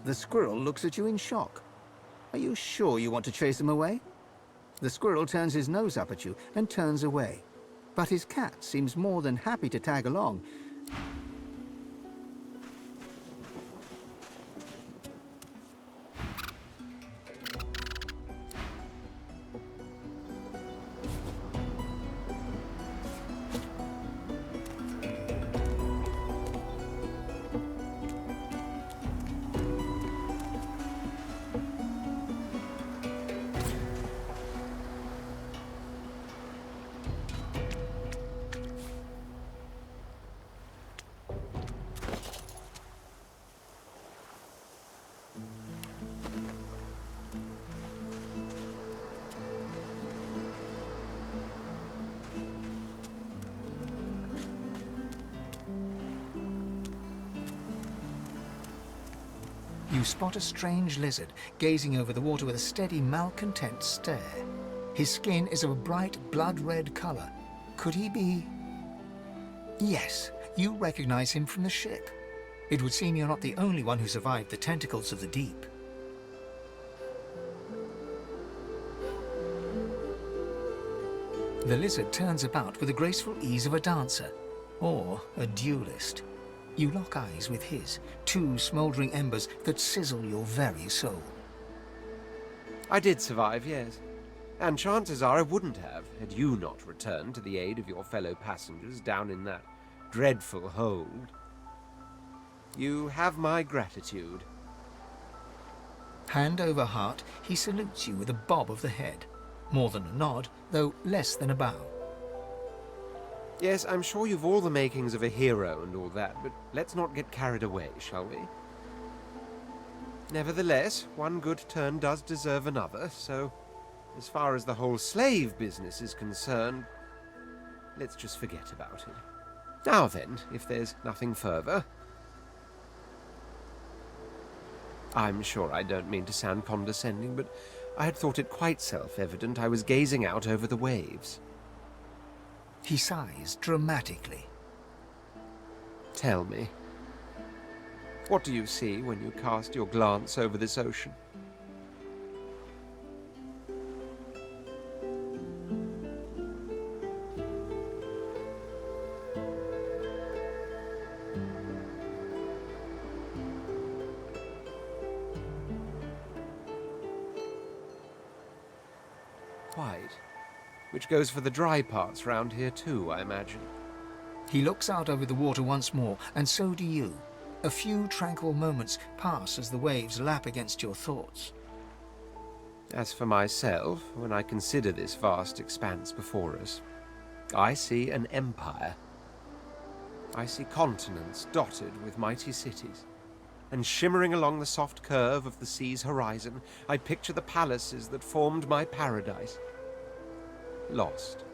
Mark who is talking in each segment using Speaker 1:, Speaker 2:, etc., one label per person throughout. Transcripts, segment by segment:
Speaker 1: The squirrel looks at you in shock. Are you sure you want to chase him away? The squirrel turns his nose up at you and turns away. But his cat seems more than happy to tag along. You spot a strange lizard gazing over the water with a steady, malcontent stare. His skin is of a bright, blood-red color. Could he be... Yes, you recognize him from the ship. It would seem you're not the only one who survived the tentacles of the deep. The lizard turns about with the graceful ease of a dancer, or a duelist. You lock eyes with his, two smouldering embers that sizzle your very soul.
Speaker 2: I did survive, yes. And chances are I wouldn't have, had you not returned to the aid of your fellow passengers down in that dreadful hold. You have my gratitude.
Speaker 1: Hand over heart, he salutes you with a bob of the head. More than a nod, though less than a bow.
Speaker 2: Yes, I'm sure you've all the makings of a hero and all that, but let's not get carried away, shall we? Nevertheless, one good turn does deserve another, so as far as the whole slave business is concerned, let's just forget about it. Now then, if there's nothing further... I'm sure I don't mean to sound condescending, but I had thought it quite self-evident I was gazing out over the waves.
Speaker 1: He sighs dramatically.
Speaker 2: Tell me, what do you see when you cast your glance over this ocean? White. Which goes for the dry parts round here too, I imagine.
Speaker 1: He looks out over the water once more, and so do you. A few tranquil moments pass as the waves lap against your thoughts.
Speaker 2: As for myself, when I consider this vast expanse before us, I see an empire. I see continents dotted with mighty cities, and shimmering along the soft curve of the sea's horizon, I picture the palaces that formed my paradise. Lost.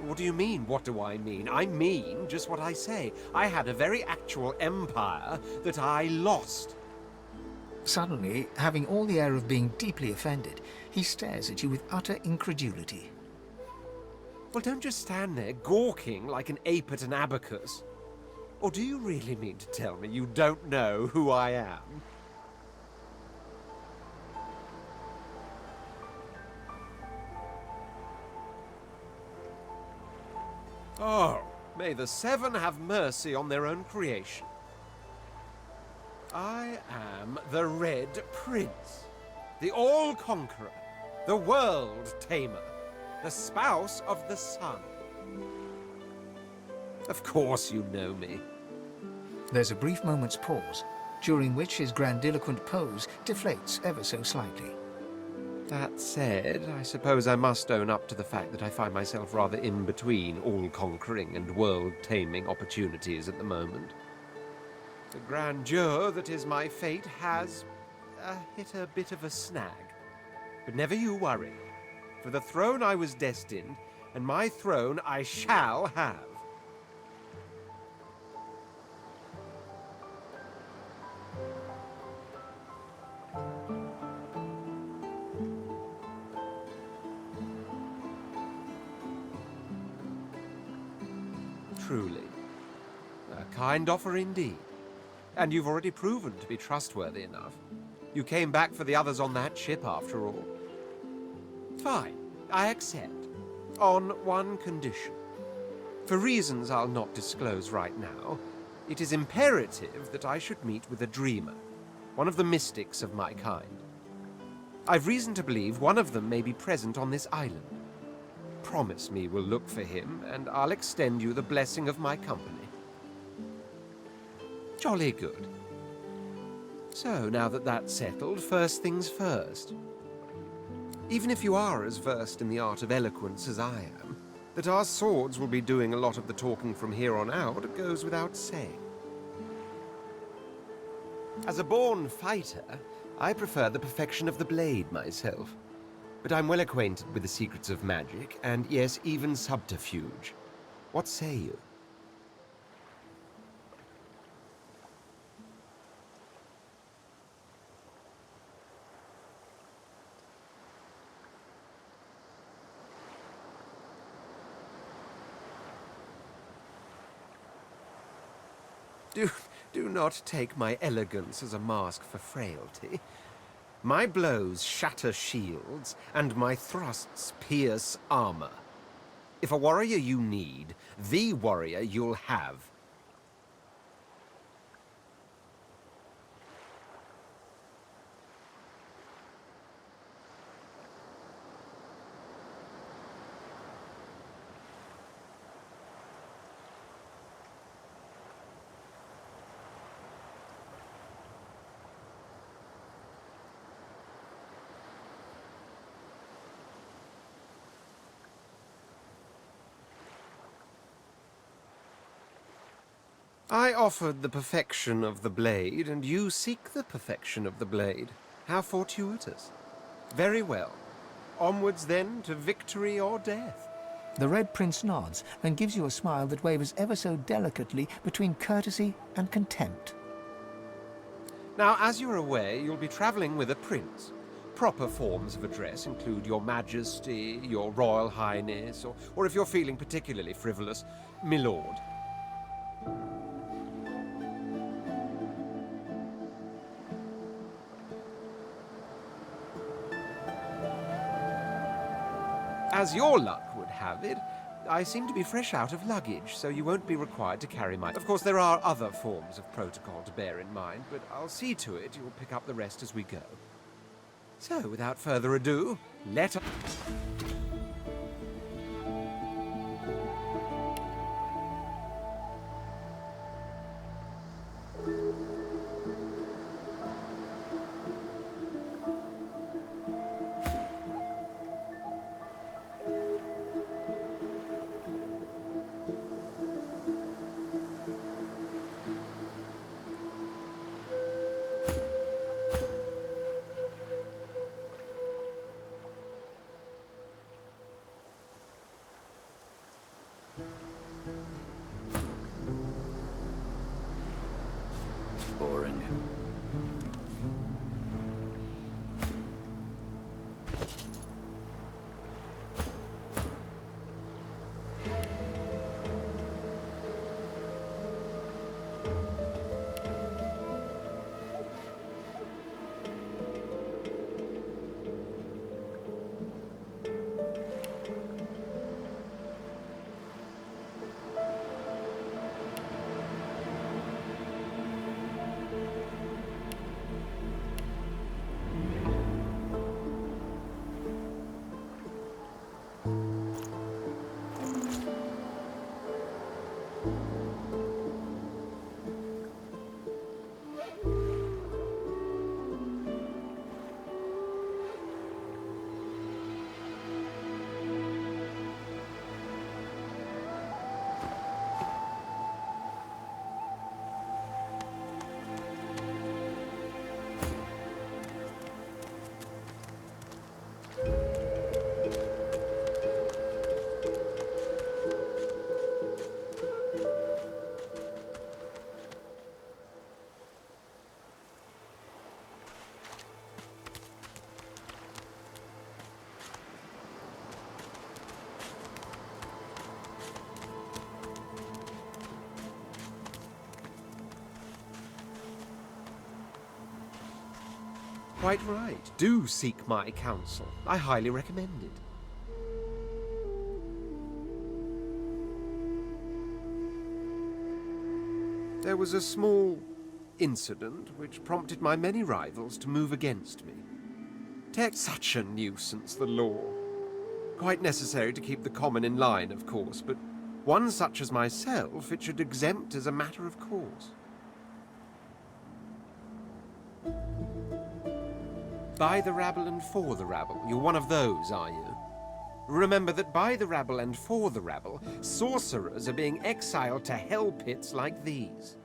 Speaker 2: What do you mean, what do I mean? I mean just what I say. I had a very actual empire that I lost.
Speaker 1: Suddenly, having all the air of being deeply offended, he stares at you with utter incredulity.
Speaker 2: Well, don't just stand there gawking like an ape at an abacus. Or do you really mean to tell me you don't know who I am? Oh, may the Seven have mercy on their own creation. I am the Red Prince, the All-Conqueror, the World-Tamer, the spouse of the sun. Of course you know me.
Speaker 1: There's a brief moment's pause, during which his grandiloquent pose deflates ever so slightly.
Speaker 2: That said, I suppose I must own up to the fact that I find myself rather in between all-conquering and world-taming opportunities at the moment. The grandeur that is my fate has hit a bit of a snag. But never you worry. For the throne I was destined, and my throne I shall have. truly. A kind offer indeed. And you've already proven to be trustworthy enough. You came back for the others on that ship, after all. Fine, I accept. On one condition. For reasons I'll not disclose right now, it is imperative that I should meet with a dreamer, one of the mystics of my kind. I've reason to believe one of them may be present on this island. Promise me we'll look for him, and I'll extend you the blessing of my company. Jolly good. So, now that that's settled, first things first. Even if you are as versed in the art of eloquence as I am, that our swords will be doing a lot of the talking from here on out goes without saying. As a born fighter, I prefer the perfection of the blade myself. But I'm well acquainted with the secrets of magic, and yes, even subterfuge. What say you? Do not take my elegance as a mask for frailty. My blows shatter shields, and my thrusts pierce armor. If a warrior you need, the warrior you'll have. I offered the perfection of the blade, and you seek the perfection of the blade. How fortuitous. Very well. Onwards, then, to victory or death.
Speaker 1: The Red Prince nods and gives you a smile that wavers ever so delicately between courtesy and contempt.
Speaker 2: Now, as you're aware, you'll be traveling with a prince. Proper forms of address include Your Majesty, Your Royal Highness, or if you're feeling particularly frivolous, My Lord. As your luck would have it, I seem to be fresh out of luggage, so you won't be required to carry my... Of course, there are other forms of protocol to bear in mind, but I'll see to it you'll pick up the rest as we go. So, without further ado, let us... Quite right. Do seek my counsel. I highly recommend it. There was a small incident which prompted my many rivals to move against me. Such a nuisance, the law. Quite necessary to keep the common in line, of course, but one such as myself it should exempt as a matter of course. By the rabble and for the rabble. You're one of those, are you? Remember that by the rabble and for the rabble, sorcerers are being exiled to hell pits like these.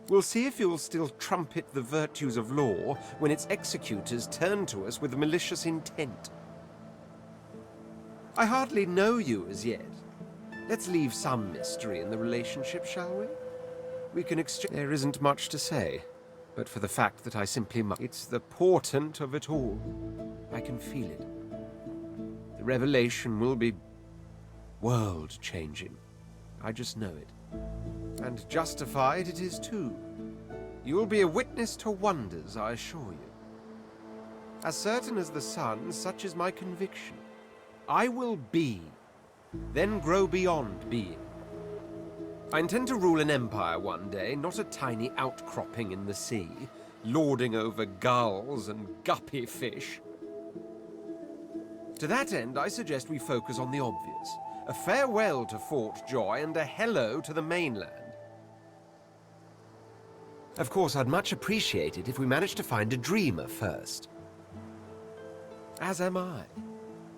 Speaker 2: We'll see if you'll still trumpet the virtues of law when its executors turn to us with malicious intent. I hardly know you as yet. Let's leave some mystery in the relationship, shall we? We can exchange... There isn't much to say, but for the fact that I simply must. It's the portent of it all. I can feel it. The revelation will be world-changing. I just know it. And justified it is too. You'll be a witness to wonders, I assure you. As certain as the sun, such is my conviction. I will be, then grow beyond being. I intend to rule an empire one day, not a tiny outcropping in the sea, lording over gulls and guppy fish. To that end, I suggest we focus on the obvious. A farewell to Fort Joy and a hello to the mainland. Of course, I'd much appreciate it if we managed to find a dreamer first. As am I.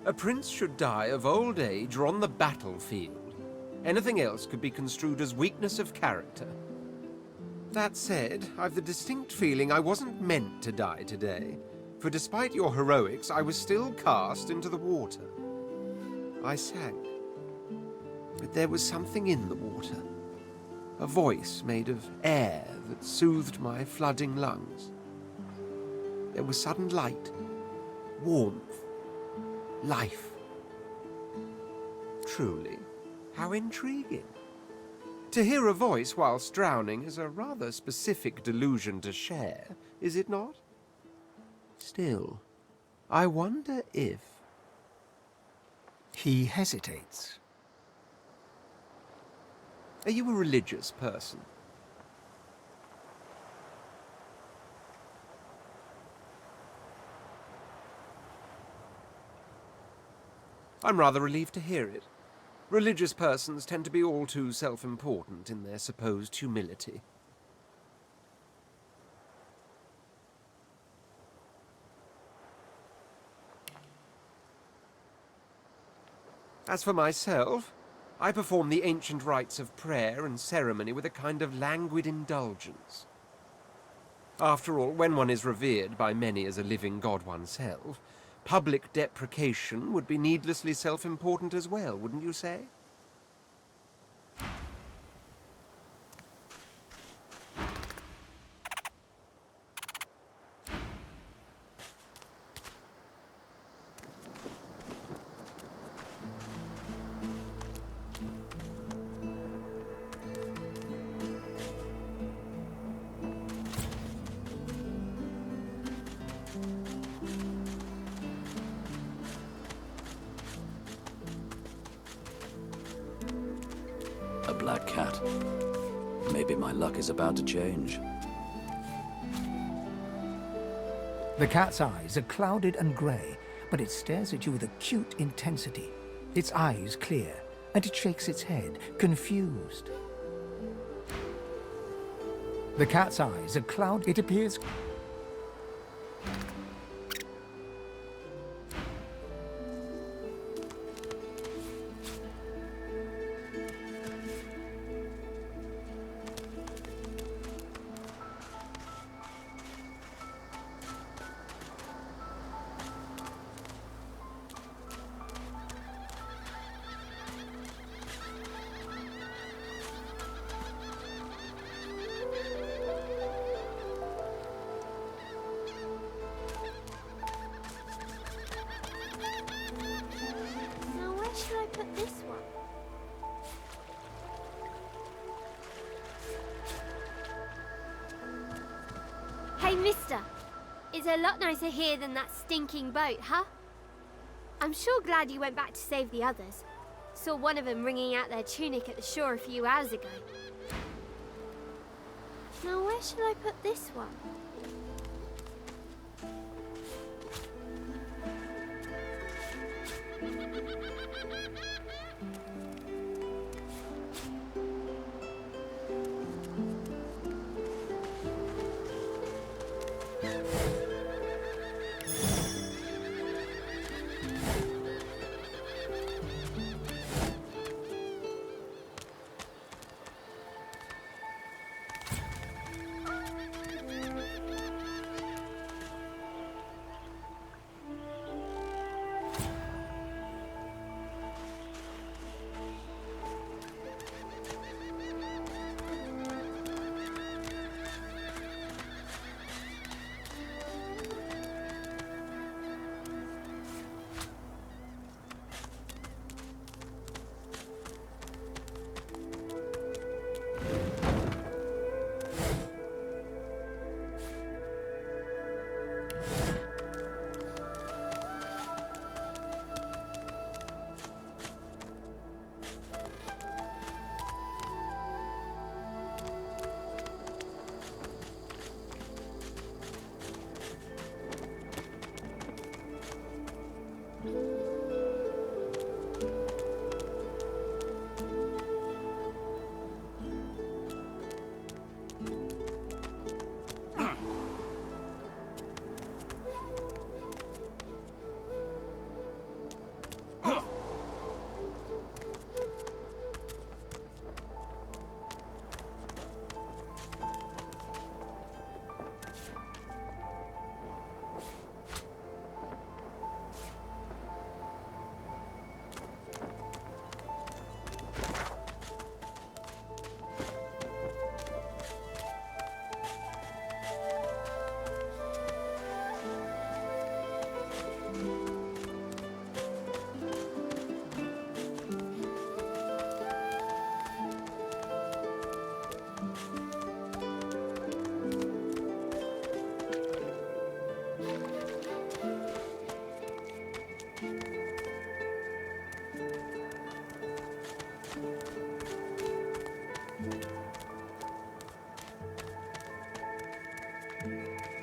Speaker 2: A prince should die of old age or on the battlefield. Anything else could be construed as weakness of character. That said, I've the distinct feeling I wasn't meant to die today, for despite your heroics, I was still cast into the water. I sank. But there was something in the water. A voice made of air that soothed my flooding lungs. There was sudden light, warmth, life. Truly, how intriguing. To hear a voice whilst drowning is a rather specific delusion to share, is it not? Still, I wonder if...
Speaker 1: He hesitates.
Speaker 2: Are you a religious person? I'm rather relieved to hear it. Religious persons tend to be all too self-important in their supposed humility. As for myself, I perform the ancient rites of prayer and ceremony with a kind of languid indulgence. After all, when one is revered by many as a living god oneself, public deprecation would be needlessly self-important as well, wouldn't you say?
Speaker 3: A black cat. Maybe my luck is about to change.
Speaker 1: The cat's eyes are clouded and grey, but it stares at you with acute intensity. Its eyes clear, and it shakes its head, confused. The cat's eyes are clouded. It appears...
Speaker 4: a lot nicer here than that stinking boat, huh? I'm sure glad you went back to save the others. Saw one of them wringing out their tunic at the shore a few hours ago. Now where shall I put this one?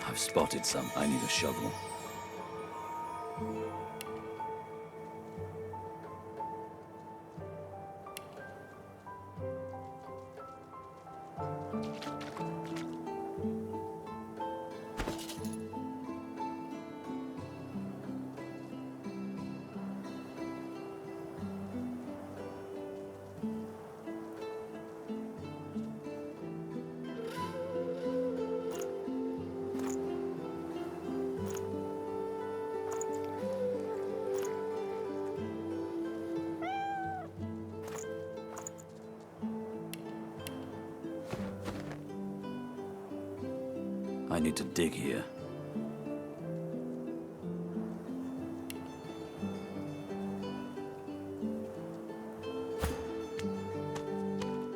Speaker 3: I've spotted some. I need a shovel. I need to dig here.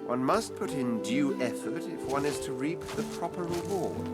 Speaker 2: One must put in due effort if one is to reap the proper reward.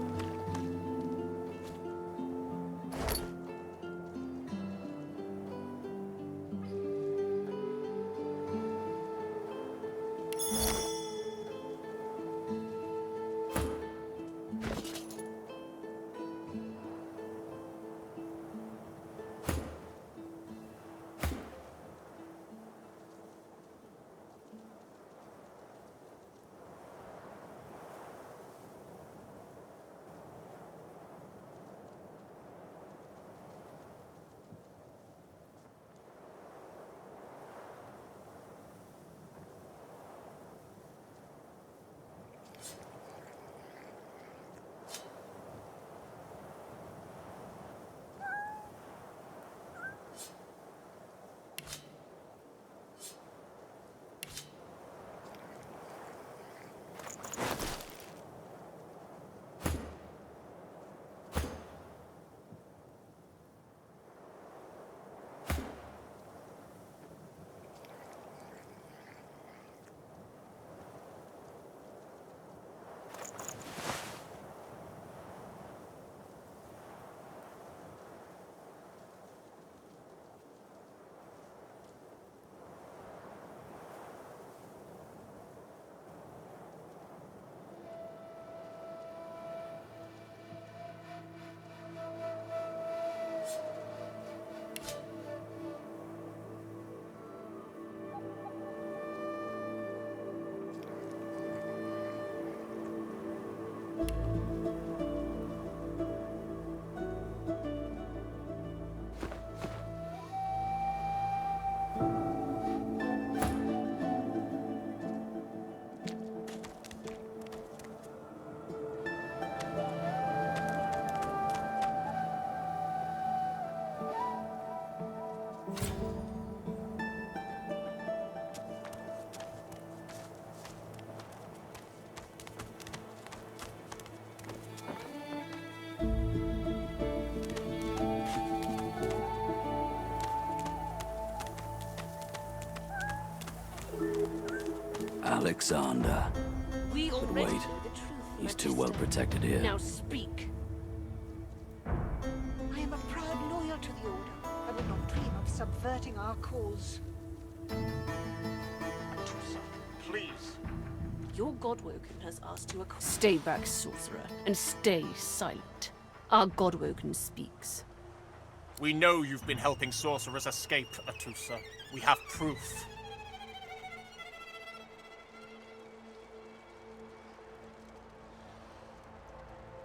Speaker 3: Alexander.
Speaker 5: We already
Speaker 3: wait,
Speaker 5: know the truth.
Speaker 3: He's too
Speaker 5: Magister.
Speaker 3: well protected here.
Speaker 5: Now speak.
Speaker 6: I am a proud loyal to the Order. I would not dream of subverting our cause.
Speaker 7: Atusa, please.
Speaker 5: Your Godwoken has asked you a... Stay back, sorcerer, and stay silent. Our Godwoken speaks.
Speaker 7: We know you've been helping sorcerers escape, Atusa. We have proof.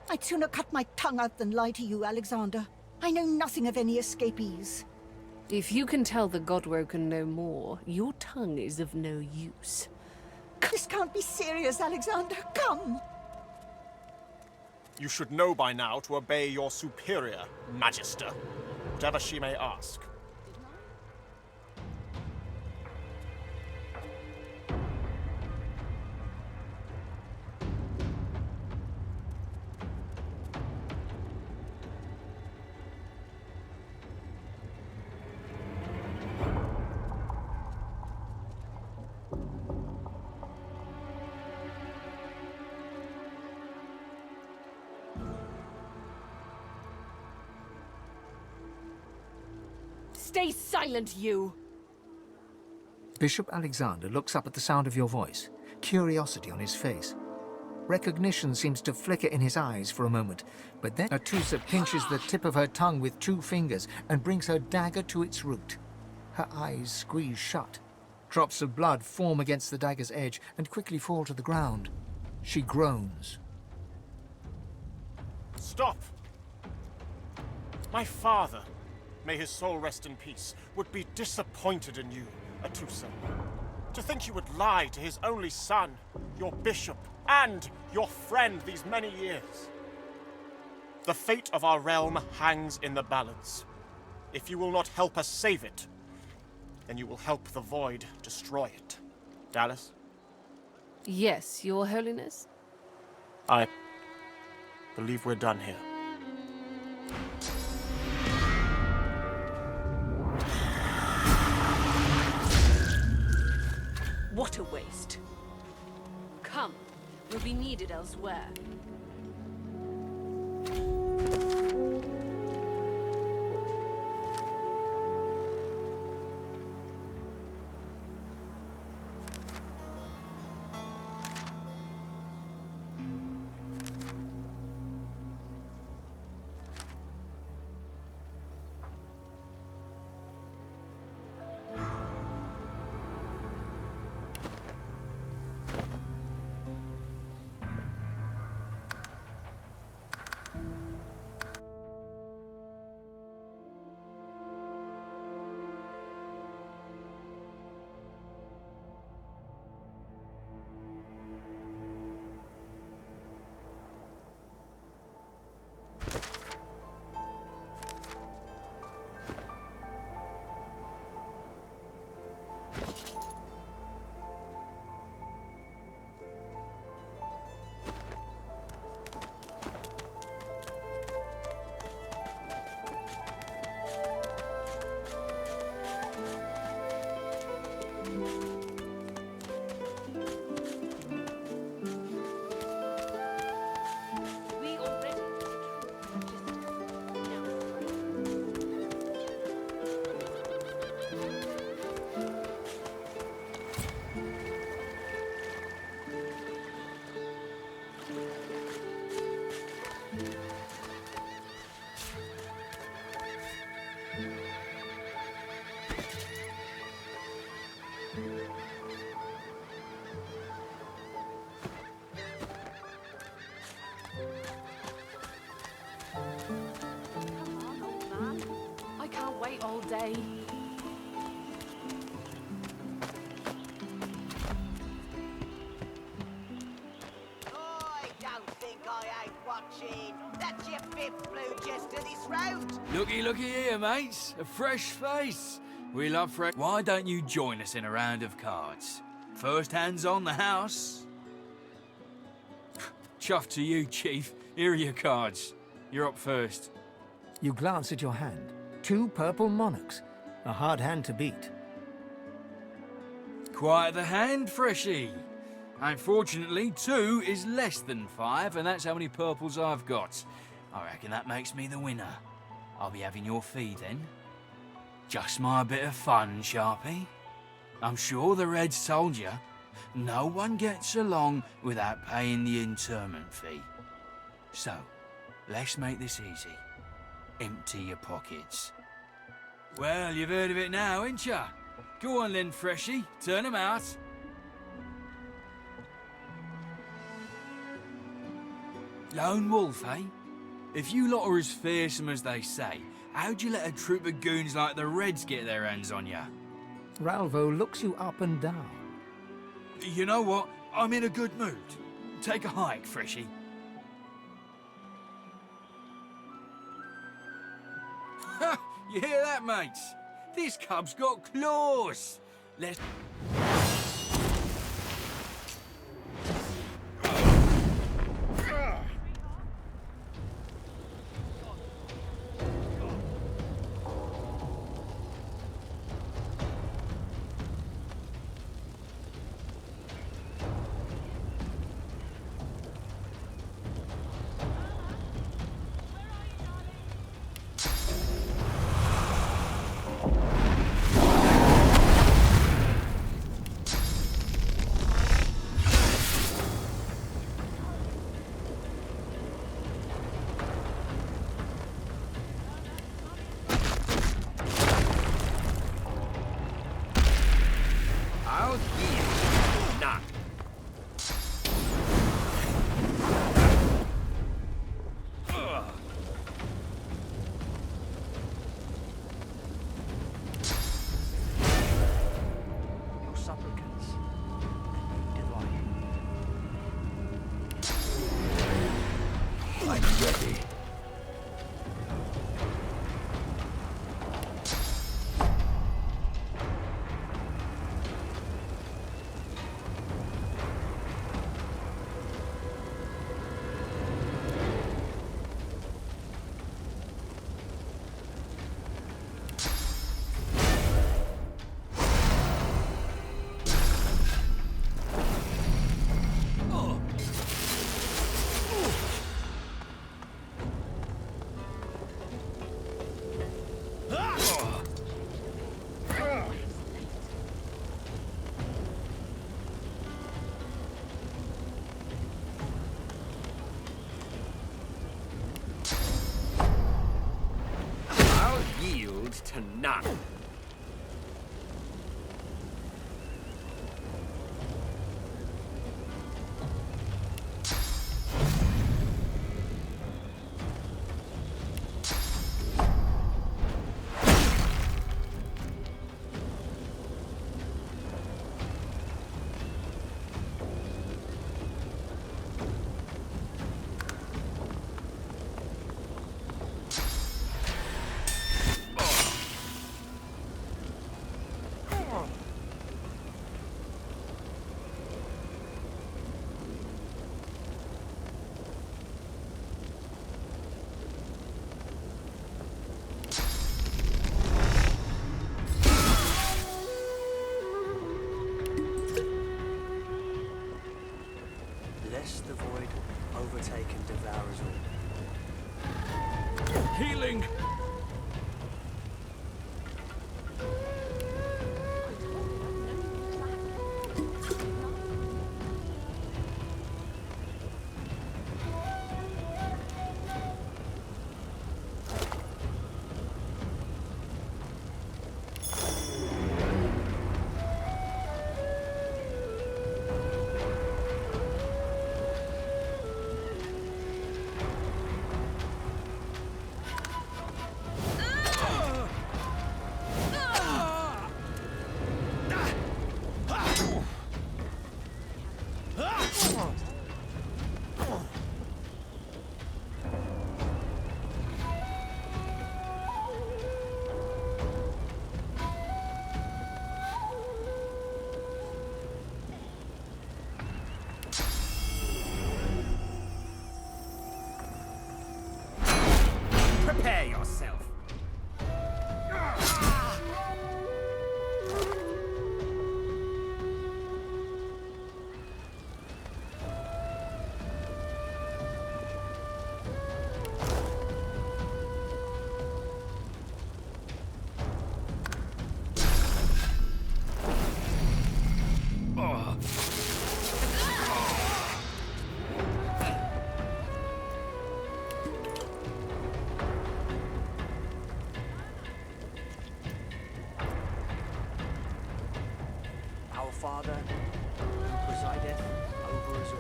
Speaker 6: I'd sooner cut my tongue out than lie to you, Alexander. I know nothing of any escapees.
Speaker 5: If you can tell the Godwoken no more, your tongue is of no use.
Speaker 6: This can't be serious, Alexander. Come!
Speaker 7: You should know by now to obey your superior, Magister, whatever she may ask.
Speaker 5: Stay silent, you!
Speaker 1: Bishop Alexander looks up at the sound of your voice, curiosity on his face. Recognition seems to flicker in his eyes for a moment, but then Atusa pinches the tip of her tongue with 2 fingers and brings her dagger to its root. Her eyes squeeze shut. Drops of blood form against the dagger's edge and quickly fall to the ground. She groans.
Speaker 7: Stop! My father, may his soul rest in peace, would be disappointed in you, Atusa. To think you would lie to his only son, your bishop, and your friend these many years. The fate of our realm hangs in the balance. If you will not help us save it, then you will help the Void destroy it. Dallas?
Speaker 5: Yes, Your Holiness?
Speaker 7: I believe we're done here.
Speaker 5: What a waste. Come, we'll be needed elsewhere. We already know the truth, Magister. Now come on, old man. I can't wait all day.
Speaker 8: I don't think I ain't watching. That's your fifth blue jester this round.
Speaker 9: Looky here, mates. A fresh face. We'll up for it. Why don't you join us in a round of cards? First hands on the house. Chuff to you, Chief. Here are your cards. You're up first.
Speaker 1: You glance at your hand. 2 purple monarchs. A hard hand to beat.
Speaker 9: Quite the hand, Freshie. Unfortunately, 2 is less than 5, and that's how many purples I've got. I reckon that makes me the winner. I'll be having your fee then. Just my bit of fun, Sharpie. I'm sure the Reds told you, no one gets along without paying the interment fee. So, let's make this easy. Empty your pockets. Well, you've heard of it now, ain't ya? Go on then, Freshie. Turn 'em out. Lone Wolf, eh? If you lot are as fearsome as they say, how'd you let a troop of goons like the Reds get their hands on ya?
Speaker 1: Ralvo looks you up and down.
Speaker 9: You know what? I'm in a good mood. Take a hike, Freshie. Ha! You hear that, mates? This cub's got claws. Let's...
Speaker 2: To none.
Speaker 10: Father, who presideth over us all.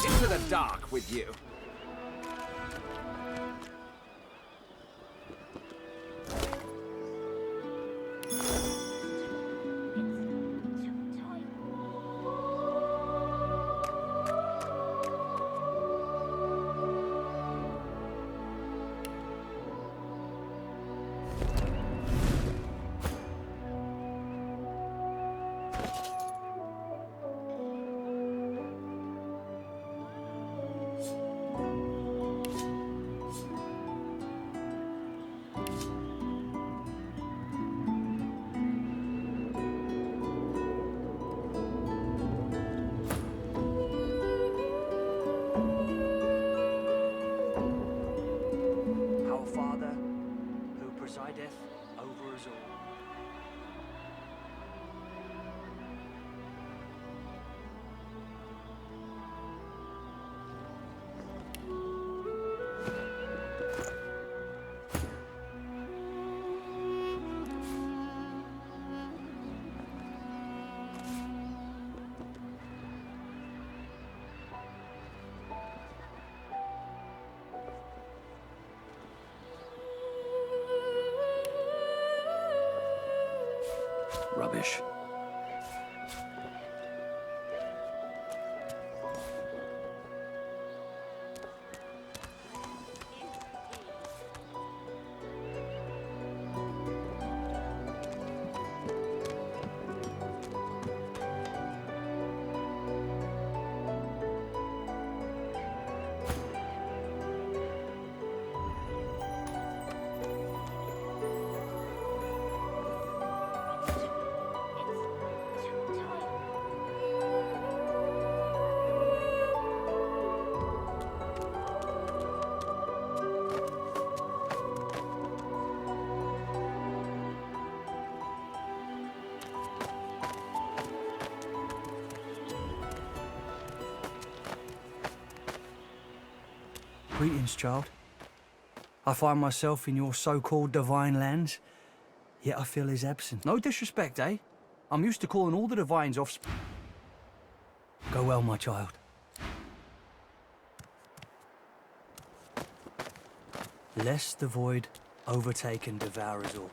Speaker 2: Into the dark with you.
Speaker 10: Our Father, who presideth over us all.
Speaker 3: Rubbish.
Speaker 10: Greetings, child. I find myself in your so-called divine lands, yet I feel his absence. No disrespect, eh? I'm used to calling all the divines off. Go well, my child. Lest the void overtake and devour us all.